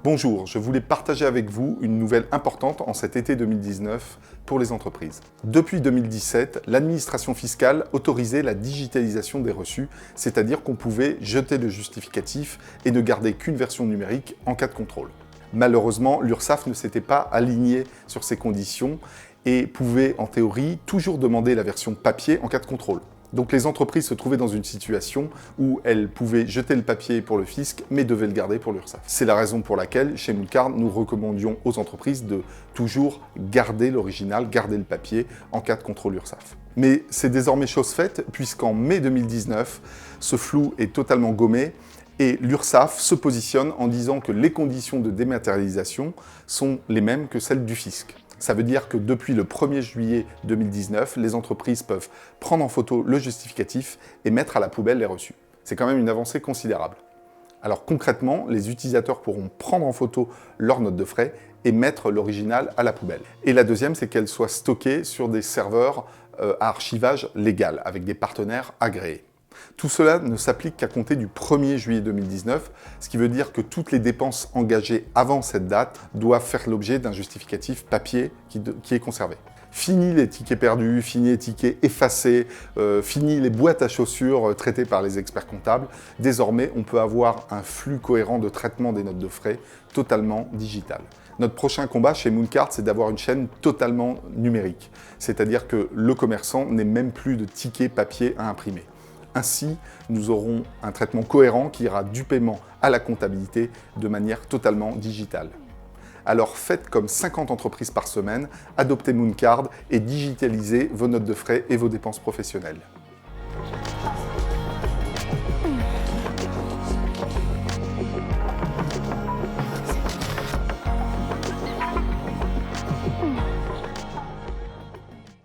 Bonjour, je voulais partager avec vous une nouvelle importante en cet été 2019 pour les entreprises. Depuis 2017, l'administration fiscale autorisait la digitalisation des reçus, c'est-à-dire qu'on pouvait jeter le justificatif et ne garder qu'une version numérique en cas de contrôle. Malheureusement, l'URSSAF ne s'était pas aligné sur ces conditions et pouvait en théorie toujours demander la version papier en cas de contrôle. Donc les entreprises se trouvaient dans une situation où elles pouvaient jeter le papier pour le fisc, mais devaient le garder pour l'URSSAF. C'est la raison pour laquelle, chez Mooncard, nous recommandions aux entreprises de toujours garder l'original, garder le papier en cas de contrôle URSSAF. Mais c'est désormais chose faite, puisqu'en mai 2019, ce flou est totalement gommé, et l'URSSAF se positionne en disant que les conditions de dématérialisation sont les mêmes que celles du fisc. Ça veut dire que depuis le 1er juillet 2019, les entreprises peuvent prendre en photo le justificatif et mettre à la poubelle les reçus. C'est quand même une avancée considérable. Alors concrètement, les utilisateurs pourront prendre en photo leur note de frais et mettre l'original à la poubelle. Et la deuxième, c'est qu'elle soit stockée sur des serveurs à archivage légal, avec des partenaires agréés. Tout cela ne s'applique qu'à compter du 1er juillet 2019, ce qui veut dire que toutes les dépenses engagées avant cette date doivent faire l'objet d'un justificatif papier qui est conservé. Fini les tickets perdus, fini les tickets effacés, fini les boîtes à chaussures traitées par les experts comptables. Désormais, on peut avoir un flux cohérent de traitement des notes de frais totalement digital. Notre prochain combat chez Mooncard, c'est d'avoir une chaîne totalement numérique. C'est-à-dire que le commerçant n'ait même plus de tickets papier à imprimer. Ainsi, nous aurons un traitement cohérent qui ira du paiement à la comptabilité de manière totalement digitale. Alors faites comme 50 entreprises par semaine, adoptez Mooncard et digitalisez vos notes de frais et vos dépenses professionnelles.